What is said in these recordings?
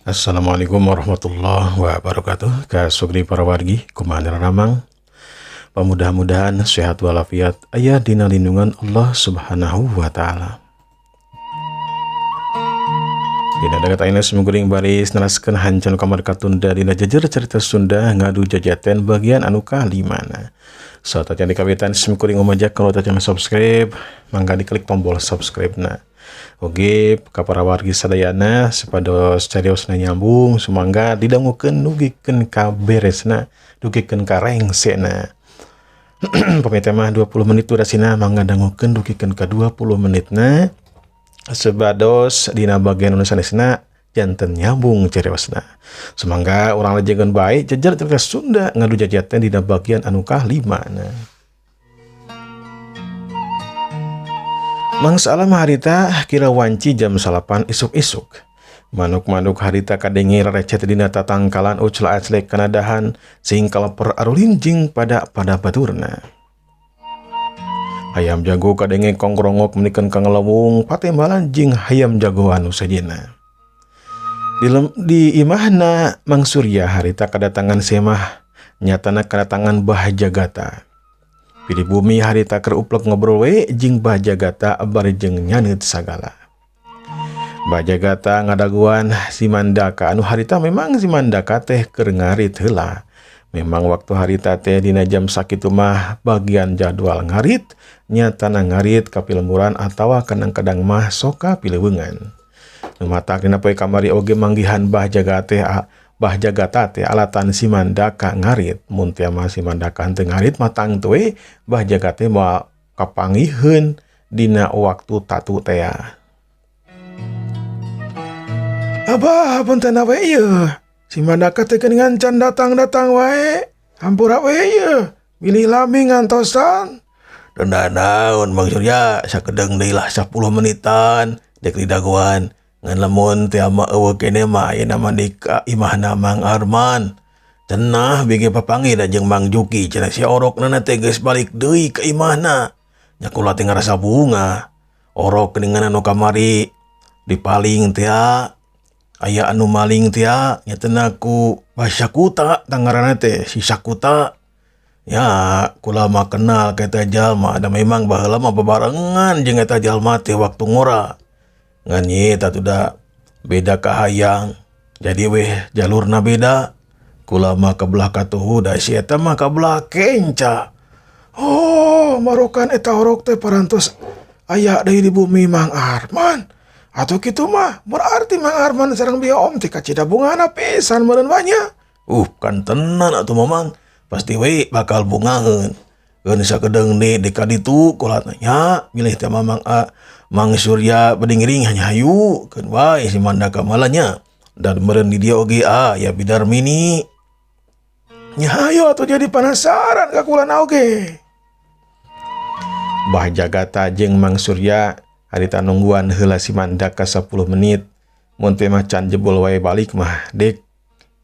Assalamualaikum warahmatullahi wabarakatuh. Kasugri para wargi kumanir ramang. Mudah-mudahan sehat walafiat aya dina lindungan Allah Subhanahu wa taala. Dina dagat ayeuna sumuguring baris naraskeun hancan kamar katunda dina jejer cerita Sunda ngadu jajaten bagian anu kalimana. Saat yang dikawitan sumuguring umajak kalau tanya subscribe, mangga diklik tombol subscribe-na. Oke, para wargi sadayana sepados cariosna nyambung sumangga didangukeun nugikeun ka beresna, dugikeun ka rengsena. Pamita mah 20 menit durasina mangga dangukeun dugikeun ka 20 menitna. Sebados dina bagian anu sanesna janten nyambung cariosna. Sumangga urang lajengeun bae jejer cerita Sunda ngadu jajaten dina bagian anu kalimana. Mangsalah harita kira wanci jam 8 isuk-isuk. Manuk-manuk harita kadenge recet dina tatangkalan ucla aclek kanadahan sing kalaper arulinjing pada baturna. Hayam jago kadenge kongrongok menikeun ka ngelewung patembalan jing hayam jagoan nu sajena. Di imahna Mang Surya harita kadatangan semah nyatana kadatangan Bahjagata. Pilih bumi harita keur uplek ngobrol we jing Bahjagata barejeng nyaneut sagala. Bahjagata ngadaguan si Mandaka anu harita memang si Mandaka teh keur ngarit heula. Memang waktu harita teh dina jam sakitu mah bagian jadwal ngarit nyatana ngarit kapilmuran atawa kadang-kadang mah soka pileungan. Nu matak dina poe kamari oge manggihan Bahjagata teh alatan si Mandaka ngarit. Mun teu mah si Mandaka henteu ngarit matang teu we Bahjagata moal kapangiheun dina waktu tatu teh. Abah punten we ieu. Si Mandaka teh ngancan datang wae. Hampura we ieu. Milih lami ngantosan. Denda naon Mang Surya sakedeng deui lah 10 menitan dek didaguan. Ngan lamun teu ama eueuh kene mah ayeuna mah di imahna Mang Arman. Cenah bege papanggih da jeung Mang Juki cenah si orokna teh geus balik deui ka imahna. Nya kula teh ngarasa bunga. Orok geuningan anu kamari dipaling teh aya anu maling teh nya teh ku Basyakuta tangarana teh si Sakuta. Ya kula mah kenal ka eta jalma da memang baheula mah bebarengan jeung eta jalma teh waktu ngora. Ngan ieu tatuda beda ka hayang. Jadi weh jalurna beda. Kula mah ka belah katuhu da si eta mah ka belah kenca. Oh, marokan eta orok teh parantos aya deui di bumi Mang Arman. Atuh kitu mah berarti Mang Arman sareng biom teh kacida bungana pisan meureun banyak. Kan tenan atuh Mamang. Pasti we bakal bungaheun. Geun sakedeung di ka ditu kula nya milih teh Mang Surya bedingring hanya hayu keun wae si Mandaka malanya. Dan meureun di dieu oge ya Bidarmini. Nya hayu atuh jadi penasaran ka kula oge. Bahjagata jeung Mang Surya harita nungguan heula si Mandaka 10 menit. Mun teh macan jebol wae balik mah dek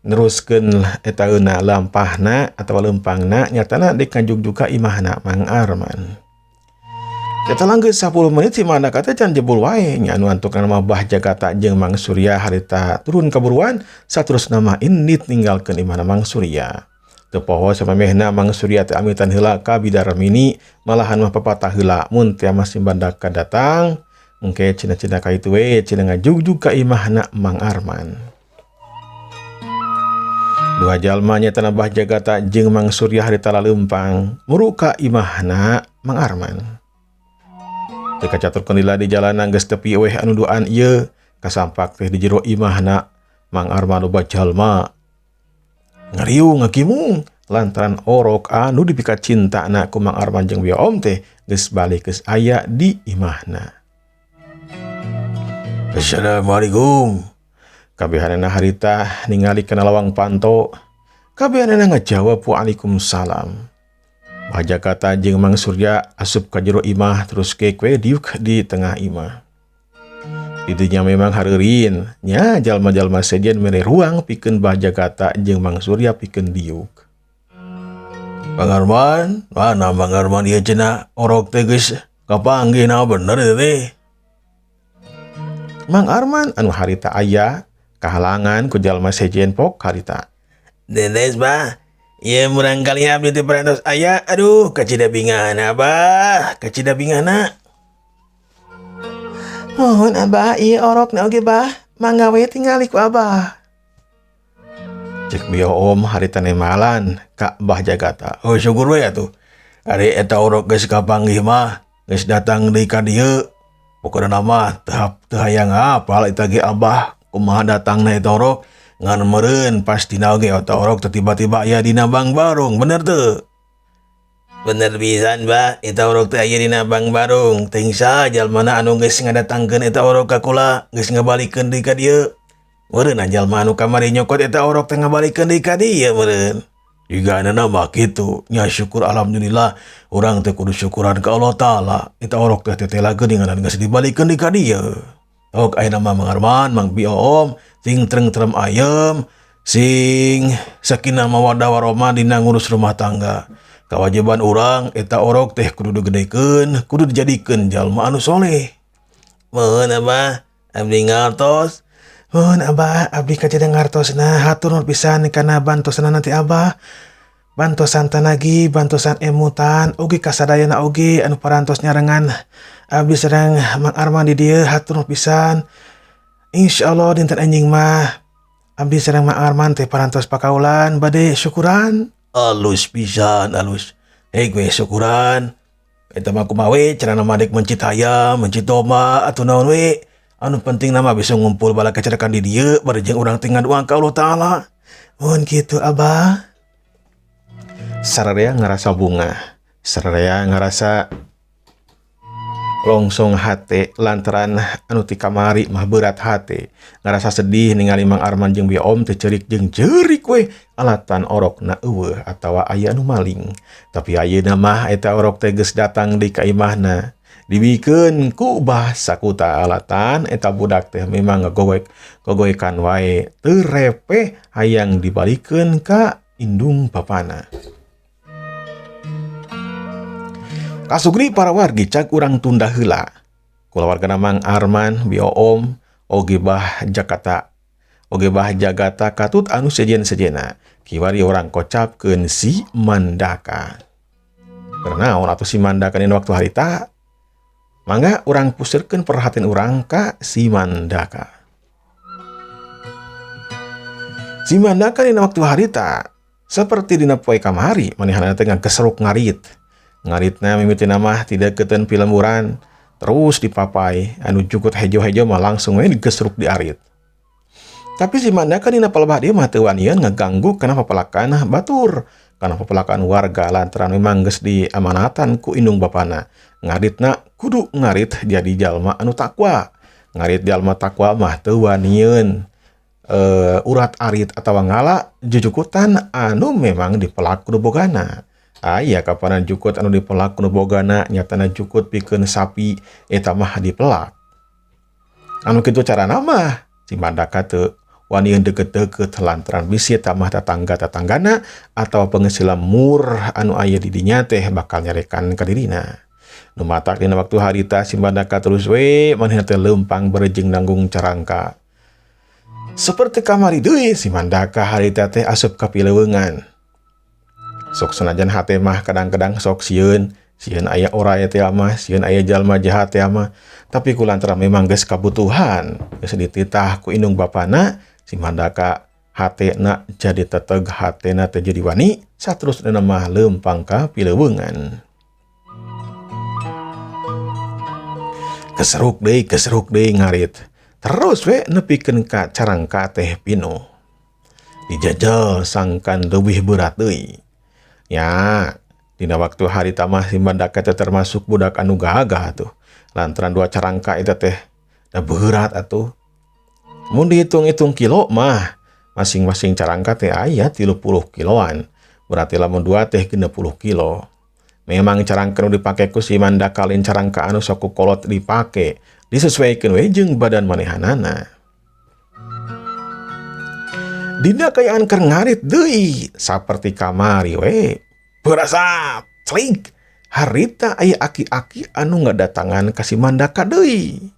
neruskeun eta euna lampahna atawa lempangna nyatana dek ngajugjug ka imahna Mang Arman. Eta langgeus 10 menit si Mandaka teh can jebol wae nya anu antukna mah Bahjagata jeung Mang Surya harita turun kaburuan saterusna mah indit ninggalkeun imahna Mang Surya. Teu poho samemehna Mang Surya teh amitan heula ka Bidarmini malahan mah papatah heula mun teh mah si Mandaka datang engke cenah-cenah ka itu we cenah ngajugjug ka imahna Mang Arman. Dua jalma nyatana Bahjagata jeung Mang Surya harita laleumpang muru ka imahna Mang Arman. Teu kacaturkeun lila di jalanan geus tepi weh anu duaan ieu kasampak teh di jero imahna Mang Arman loba jalma ngariung ngakimung lantaran orok anu dipika cintana ku Mang Arman jeung biom teh geus balik geus aya di imahna. Assalamualaikum. Kabehanana harita ningali kana lawang panto. Kabehanana ngajawab waalaikumsalam. Bahjagata jeung Mang Surya asup ka jero imah terus kekwe diuk di tengah imah. Di dinya memang hareurin nya jalma-jalma sejen mere ruang pikeun Bahjagata jeung Mang Surya pikeun diuk. Mang Arman, mana Mang Arman ieu cenah orok teh geus kapanggih na bener teh. Mang Arman anu harita aya kahalangan ku jalma sejen pok harita. Dedes bah, ya murang kali abdi teh parantos aya, aduh kacidabingana bah, kacidabingana. Mohon abah, iya orok na oge bah, mangga we tingali ku abah. Cek bio om harita nemalan, Kak Bah Jagata. Oh syukur we atuh. Ari eta orok geus kapanggih mah, geus datang deui ka dieu. Pokona mah teu hayang apal eta ge abah, kumaha datangna eta orok. Ngan meureun pastina oge eta orok teu tiba-tiba aya dina Bang Barung, bener teu? Bener pisan bah, eta orok teh aya dina Bang Barung. Teuing saha jalmana anu geus ngadatangkeun eta orok ka kula, geus ngabalikeun deui ka dieu. Meureun jalma anu kamari nyokot eta orok teh ngabalikeun deui ka dieu meureun. Juga aneuna mah kitu, nya syukur alhamdulillah, urang teh kudu syukuran ka Allah Taala. Eta orok teh tetela geuningan geus dibalikeun deui ka dieu. Ok ayeuna mah Mang Arman, Mang Biom, sing treng-trem ayem, sing sakinah mawaddah warahmah dina ngurus rumah tangga. Kewajiban urang eta orok teh kudu digedekeun, kudu dijadikeun jalma anu soleh. Mohon abah, abdi ngartos. Mohon abah, abdi kajada ngartosna, hatur nuhun pisan kana bantosna nanti abah. Bantosan tanagi, bantosan emutan, ugi kasadayana ugi anu parantos nyarengan. Abdi sareng Mang Arman di dieu hatur nuhun pisan. Insyaallah dinten anjing mah abdi sareng Mang Arman teh parantos pakaulan bade syukuran. Alus pisan alus. Gue syukuran. Eta mah kumaha we cenah madek mencit hayam, mencit domba atuh naon we. Anu penting nama bisa ngumpul bala kecerakan di dieu bari jeung urang teh ngadoa ka Allah Taala. Mun kitu abah. Sararea ngarasa bunga. Sararea ngarasa longsong hate lantaran anu ti kamari mah berat hate. Ngarasa sedih ningali Mang Arman jeung Biom teu ceurik jeung jeurik we alatan orokna eueuh atawa aya anu maling. Tapi ayeuna mah eta orok teh geus datang deui ka imahna. Dibikeun ku Bah Sakuta alatan eta budak teh memang gogoekan wae teu repeh hayang dibalikeun ka indung papana. Kasugri para wargi cak urang tunda heula. Kulawargana Mang Arman, Biom, oge Bah Jagata katut anu sejen-sejena. Kiwari orang kocapkeun si Mandaka. Karnaon atuh si Mandaka dina waktu harita? Mangga urang pusirkeun perhatian urang ka si Mandaka. Si Mandaka dina waktu harita seperti dina poe kamari manehna teh keseruk ngarit. Ngaritna mimitina mah tidak keuten pilemuran, terus dipapai, anu jukut hejo-hejo mah langsung we digesruk di arit. Tapi si Mandaka dina palebah dieu mah teu wanian ngaganggu kana papalakan batur, kana papalakan warga lantaran memang geus diamanatan ku indung bapana. Ngaritna kudu ngarit jadi jalma anu takwa. Ngarit jalma takwa mah teu wanian urat arit atawa ngala jujukutan anu memang dipelak kudu bogana. Aya kapanan jukut anu dipelak kudu bogana nyatana jukut pikeun sapi eta mah dipelak. Anu kitu carana mah si Mandaka teu wanian deukeut-deukeut lantaran bisi eta mah tatangga-tatanggana atawa pengeusila mur anu aya di dinya teh bakal nyarekan ka dirina. Nu matak dina waktu harita si Mandaka terus we manehna teh leumpang berejeung nanggung carangka. Seperti kamari deui si Mandaka harita teh asup ka pileuweungan. Sok senajan hate mah kadang-kadang sok sieun aya oraya teh mah, sieun aya jalma jahat teh mah, tapi kulantaran memang geus kabutuhan, geus dititah ku indung bapana, si Mandaka hatena jadi teteg, hatena teh jadi wani, saterusna mah leumpang ka pileuweungan. Keseruk deui ngarit. Terus we nepikeun ka carangka teh pinu. Dijajal sangkan leuwih berat deui. Ya, dina waktu harita mah si Mandaka teh termasuk budak anu gagah tuh. Lantaran dua carangka eta teh da berat atuh. Mun dihitung-hitung kilo mah masing-masing carangka teh aya 30 kiloan. Berarti lamun dua teh 60 kilo. Memang carangka anu dipake ku si Mandaka lain carangka anu sok kolot dipake. Disesuaikeun we jeung badan manehanana. Dina kayaan keur ngarit deui saperti kamari we. Berasa clik harita aya aki-aki anu ngadatangan ka si Mandaka deui.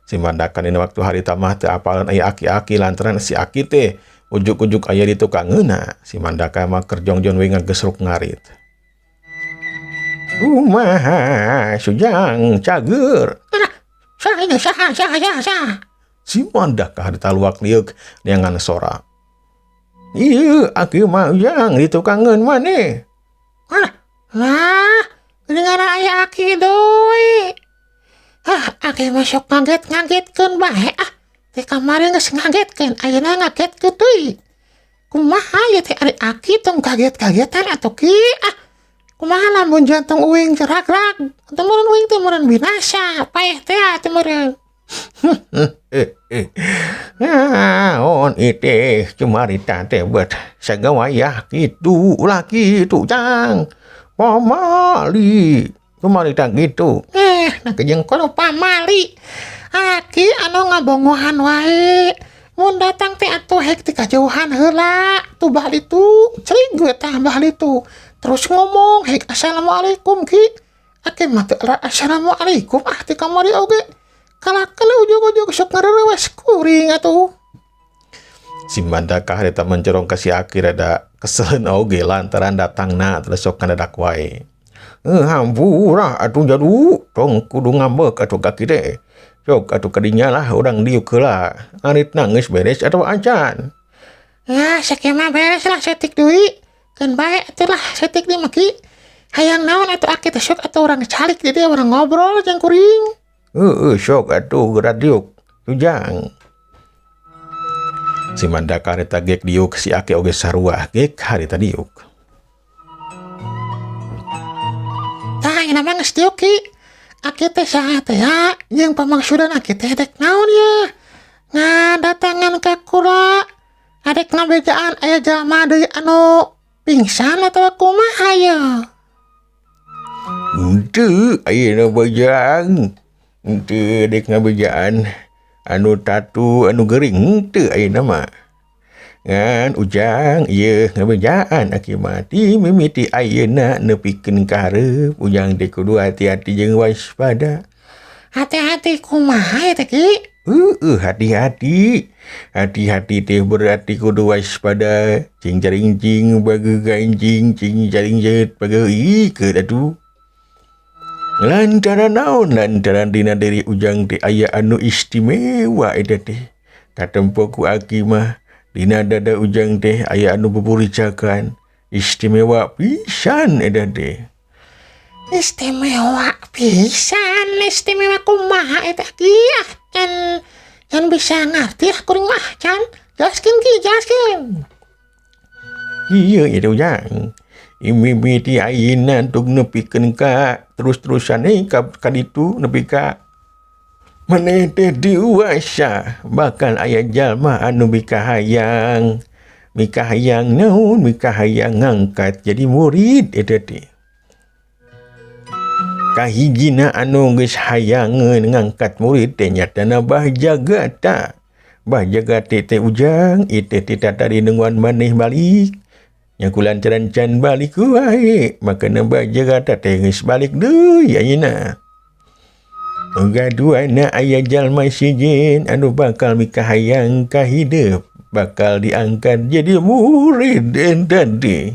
Si Mandaka dina waktu harita mah teu apalan aya aki-aki lantaran si aki teh ujuk-ujuk aya di tukangeuna. Si Mandaka mah keur jongjon we ngagesruk ngarit. Kumaha Sujang cager. Saha. Si Mandaka harita luak liuk dengan sora. Ieu aki mah Ujang di tukangeun maneh. Lah, dengan aya aki doi. Aki masuk ngaget-ngagetkeun bae teh kamari geus ngagetkeun ayeuna ngagetkeun deui. Kumaha ieu teh ari aki tong kaget-kagetan atuh ki? Kumaha lamun jantung uing gerak-gerak? Teu meureun uing teh meureun binasa, paeh teh teu meureun. Naon iteh cumarita teh beut sagawayah kitu ulah kitu Jang. Pamali cumarita gitu. Nah kejeng kono pamali. Aki anu ngabongohan wae. Mun datang teh atuh hek ti kajauhan heula. Tu bali tu cering gue tah bali tu. Terus ngomong hek assalamualaikum ki. Aki mah teu assalamualaikum ti kamari oge. Kalakele ujug-ujug sok ngarerewas kuring atuh. Si Mandaka harita mencerong ka si Aki rada keseleun oge lantaran datangna terus sok ngadadak wae. Hampura atuh jadu tong kudu ngambek atuh kaki teh. Sok atuh kadinya lah urang diuk heula. Arit nangis beres atau acan. Ya sakieu mah beres lah setik deui. Keun bae atuh lah setik di maki. Hayang naon atuh Aki teh sok atuh urang calik di dieu urang ngobrol jeung kuring. Sok atuh geura diuk Ujang. Si Mandaka harita gek diuk si Aki oge sarua gek harita diuk. Ayeuna mah geus diuk ki. Aki teh saha teh ya? Jeung pamangsudan Aki teh dek naon ya? Ngadatangan ka kura. Adek ngabejaan aya jalma deui anu pingsan atawa kumaha ya? Henteu ayeuna bajang. Henteu dek ngabejaan anu tatu anu gering henteu ayeuna mah. Ngan Ujang ieu ngabejaan Aki mati mimiti ayeuna nepikeun ka hareup. Ujang teh kudu hati-hati jeung waspada. Hati-hati kumaha teh ki? Hati-hati. Hati-hati teh berarti kudu waspada. Cing caring-cing bage ganjing cing caring jeut bage ikeut atuh. Lantaran naon? Lantaran dina diri Ujang teh aya anu istimewa eta teh. Katempo ku Aki mah dina dada Ujang teh aya anu buburicakan. Istimewa pisan eta teh. Istimewa pisan, istimewa kumaha eta ki? Can bisa ngarti lah kuring mah can. Jelaskeun ki, jelaskeun. Ieu eta Ujang. Mimiti ayeuna tug nepikeun ka terus-terusan ka ditu nepi ka maneh teh dewasa bakal aya jalma anu mikahayang naon mikahayang ngangkat jadi murid eta teh. Kahijina anu geus hayangeun ngangkat murid teh nyatana Bah Jagata. Bah Jagata teh Ujang iteh titadari nenguan maneh balik. Nya kulantaran can balik wae makana Bah Jagata teh geus balik deui ayeuna. Gaduana aya jalma sijen anu bakal mikahayang ka hidup, bakal diangkat jadi murid tadi.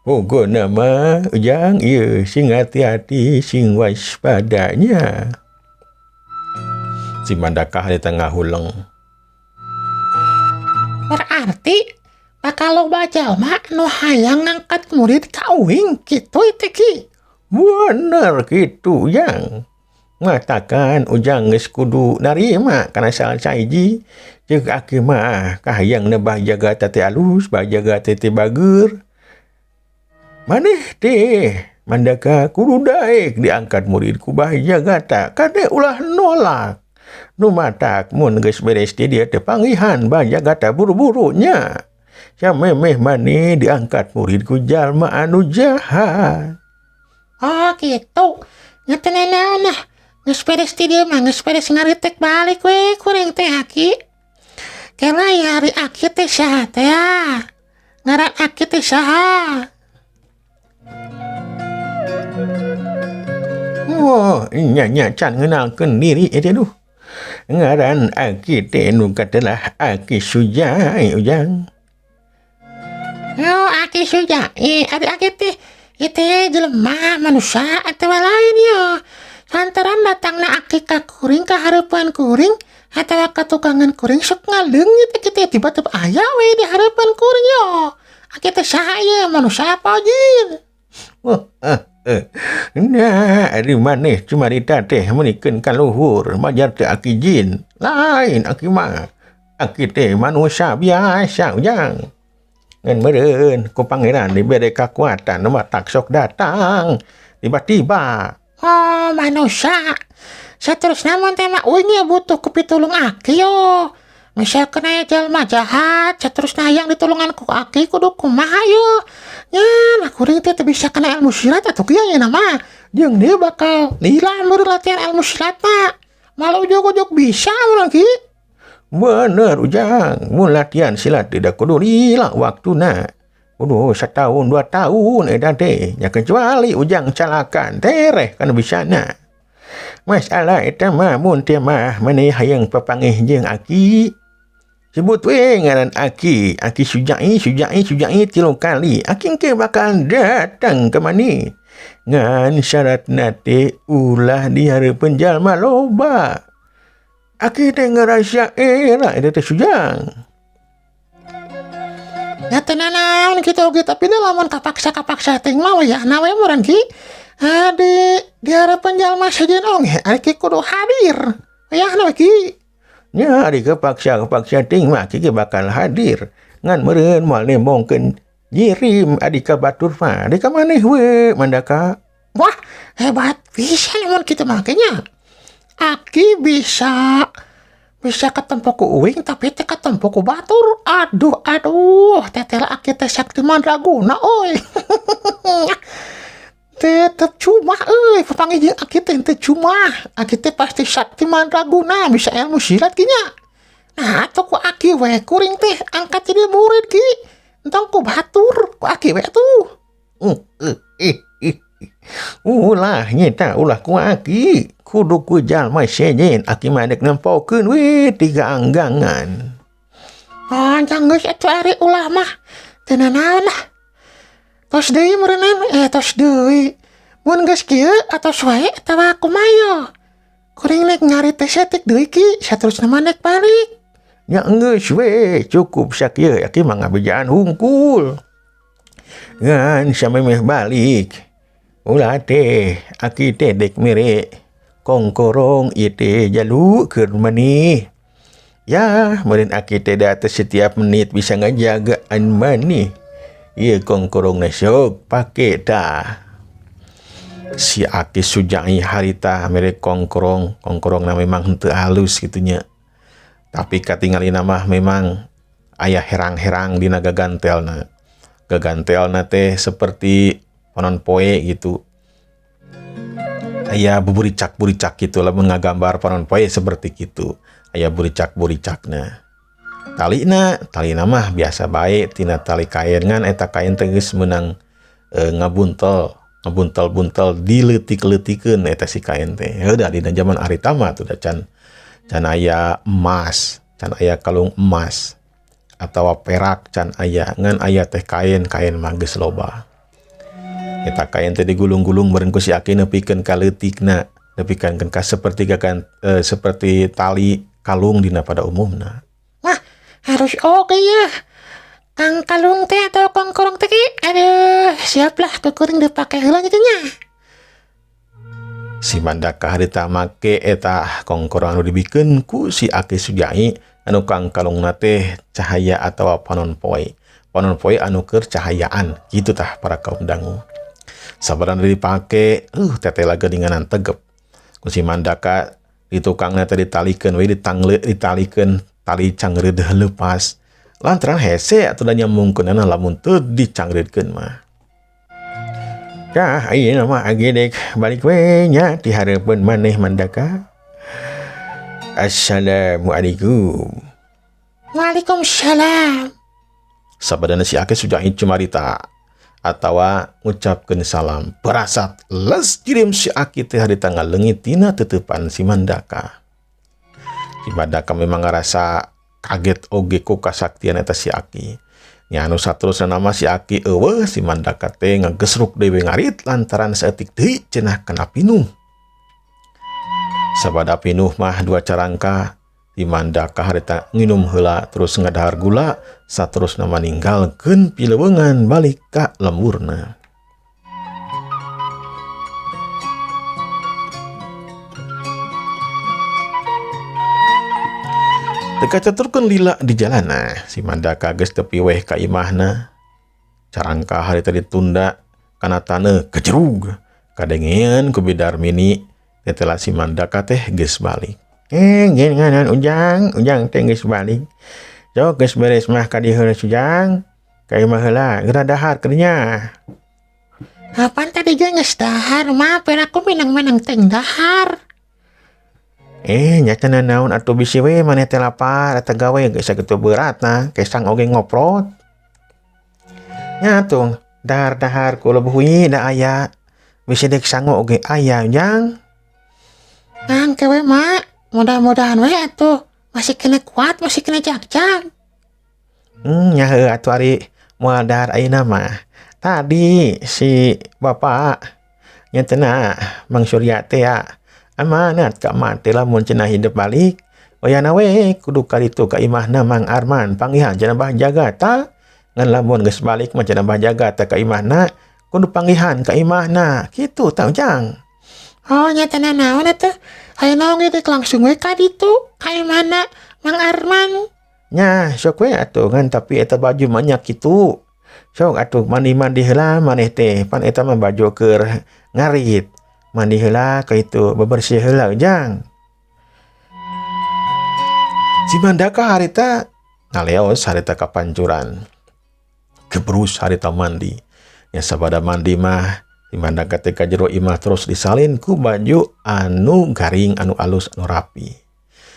Pokona mah Ujang ieu sing hati-hati sing waspadanya. Si Mandaka harita ngahuleng. Berarti bakal loba jalma anu hayang ngangkat murid ka uing kitu teh ki. Bener kitu Ujang. Mengatakan Ujang geus kudu narima kana salah sahiji jeung Aki mah kahayangna Bah Jagata teh alus, Bah Jagata teh bager. Maneh teh Mandaka kudu daek diangkat murid ku Bah Jagata, kade ulah nolak. Nu matak mun geus beres di dieu teh panggihan Bah Jagata buru-burunya. Samemeh maneh diangkat murid ku jalma anu jahat. Oh gitu. Nya teh naon nah. Geus beres ti dieu mah geus beres ngaritek balik we kuring teh Aki. Kena ya ari Aki teh saha teh ya? Ngaran Aki teh saha? Wah, nya can ngeunalkeun diri eta duh. Ngaran aki teh nu katelah Aki Sujai ujang. Oh, Aki Sujai, aki teh itu jelema manusia atau lain ya. Lantaran datangna Aki ka kuring ka harapan kuring atau ka tukangan kuring sok ngaleungit kita tiba-tiba aya we di harapan kuring yo. Aki teh saha ieu manusia apa jin? Nah, ari maneh cumarita teh menikeun ka luhur majar teh Aki jin. Lain Aki mah. Aki teh manusia biasa ujang. Ngan meureun ku pangeran dibere kekuatan mah tak sok datang tiba-tiba. Oh, manusia. Saterusna mun teh mah nya butuh kupitulung Aki yo. Misalkan aya jalma jahat, saterusna yang ditulungan ku Aki kudu kumaha yo. Ya, nah kuring teh teu bisa kena ilmu silat atuh kieu nya mah. Jeung dia bakal nilam beureun latihan ilmu silat mah. Malah ujug-ujug bisa urang ki. Bener ujang, mun latihan silat tidak kudu lila waktuna. Kudu 1 tahun 2 tahun edan teh, nya kecuali ujang calakan tereh kana bisana. Masalah eta mah mun teh mah maneh hayang papangeh jeung Aki. Sebut we ngaran Aki Sujai 3 kali. Aki engke bakal datang ke maneh. Ngan syaratna teh ulah di hareupeun jalma loba. Aki teh ngerasa era eta teh Sujang. Ya teu nanaon kitu oge tapi da lamun kapaksa teh mah ya nawe meureun ki. Di harapan jalma sajeun oge Aki kudu hadir. Wayahna ki. Nya ari kepaksa ting mah Ki bakal hadir. Ngan meureun moal nembongkeun jirim adika batur mah. Adika maneh we mandaka. Wah, hebat bisa lamun kitu mah nya. Aki bisa ketempo ku uing tapi teh ketempo ku batur. Aduh, teteh Aki teh sakti mandraguna oi. Tetep cuma papanggih jeung Aki teh cuma. Aki teh pasti sakti mandraguna bisa ilmu silat kinya. Nah, atuh ku Aki we kuring teh angkat jadi murid ki. Entong ku batur ku Aki we tuh. Ulah nyeta ulah ku Aki. Kudu ku jalma sejen Aki madek nempokeun we 3 anggangan. Oh, jang geus atuh ari ulah mah. Teu nanaon lah. Tos deui meureunna tos deui. Mun geus kieu atos wae atawa kumaha? Kuring nek ngari teh setik deui ki, saterusna maneh balik. Nya geus we, cukup sakieu Aki mah ngabejaan hungkul. Ngan samemeh balik. Ulah teh Aki teh dek mere kongkorong ieu teh jalukeun maneh. Ya, meureun Aki teh da setiap menit bisa ngajagaan maneh. Ieu kongkorongna sok pake tah. Si Aki Sujai harita mere kongkorongna memang henteu halus gitunya. Tapi katingalina mah memang aya herang-herang dina gagantelna. Gagantelna teh seperti panon poe gitu. Aya buburicak-buricak gitu lah ngagambar panon poe seperti gitu. Aya buricak-buricakna. Talina mah biasa bae tina tali kain ngan eta kain teh geus meunang ngabuntel-buntel dileutik-leutikeun eta si kain teh. Heuda dina zaman harita mah teh can aya emas, can aya kalung emas atawa perak can aya ngan aya teh kain mah geus loba. Eta kain teh digulung-gulung bareng ku si Aki nepikeun ka leutikna, nepikeun ka seperti tali kalung dina pada umumna. Wah, harus oke ya. Kang kalung teh atau kongkorong teh ki, aduh, siaplah kuring dipake heula gitu nya. Si Mandaka harita make eta kongkorong anu dibikeun ku si Aki Sujai anu kang kalungna teh cahaya atawa panon poe. Panon poe anu keur cahayaan, gitu tah para kaum dangu. Sabarana dipake, teteh geuninganan tegep. Ku si Mandaka di tukangna teh ditalikeun we ditalikeun tali cangreudeuh leupas. Lantaran hese atuh da nyambungkeunana lamun teu dicangreudkeun mah. Dah ayeuna mah agedek balik we nya di hareupeun maneh Mandaka. Assalamualaikum. Waalaikumsalam. Sabadana si Aki Sujai cumarita atawa ngucapkeun salam. Parasat les jirim si Aki teh harita ngaleungit tina teutepan si Mandaka. Si Mandaka memang ngerasa kaget oge ku kasaktian eta si Aki. Nya anu saterusna nama si Aki eueuh si Mandaka teh ngagesruk dewe ngarit lantaran saeutik deui cenah kana pinuh. Sabada pinuh mah dua carangka si Mandaka harita nginum heula terus ngadahar gula saterusna maninggalkeun pileuweungan balik ka lemburna. Teka caturkeun lila di jalana, si Mandaka geus tepi weh ka imahna. Carangka harita ditunda kana taneuh kejerug. Kadengean ku Bidarmini, tetelah si Mandaka teh geus balik. Ngeunaan Ujang teh geus balik. Sok geus beres mah ka dieu heula Ujang. Ka imah heula, geura dahar keur nya. Apaan tadi ge geus dahar mah, per aku menang-menang teng dahar. Nya cenah naon atuh bisi we maneh teh lapar eta gawe geus sakitu beratna kesang oge ngoprot. Nya atuh dahar-dahar ku leubuh wi da aya. Bisi dek sango oge aya Ujang. Angke we mak, mudah-mudahan we atuh masih kena kuat, masih kena jagjag. Nya heuh atuh ari moal dahar ayeuna mah. Tadi si bapak nya cenah Mang Surya teh amanat ka mati lamun cenah hidup balik. Wayana we kudu kaditu ka imahna Mang Arman panggihan cenah Bah Jagata. Ngan lamun geus balik mah cenah Bah Jagata ka imahna kudu panggihan ka imahna. Kitu tah Ujang. Oh nya cenah naon atuh? Hayeuna oge dek langsung we ka ditu ka imahna Mang Arman. Nya sok we atuh ngan tapi eta baju mah nya kitu. Sok atuh mandi-mandi heula maneh teh pan eta mah baju keur ngarit. Mandi heula ka itu bebersih heula Ujang. Si Mandaka harita ngaleos harita ka pancuran. Gebrus harita mandi. Ya sabada mandi mah si Mandaka teh ka jero imah terus disalin ku baju anu garing anu alus anu rapi.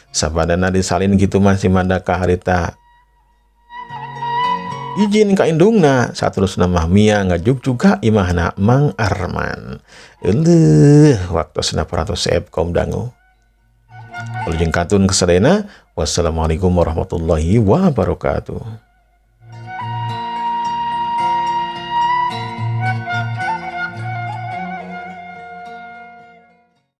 Sabadana disalin gitu mah si Mandaka harita izin ka indungna saterusna mah mia ngajuk juga imahna Mang Arman. Waktosna parantos seep kaum dangu. Ulujeng katun kesadena. Wassalamualaikum warahmatullahi wabarakatuh.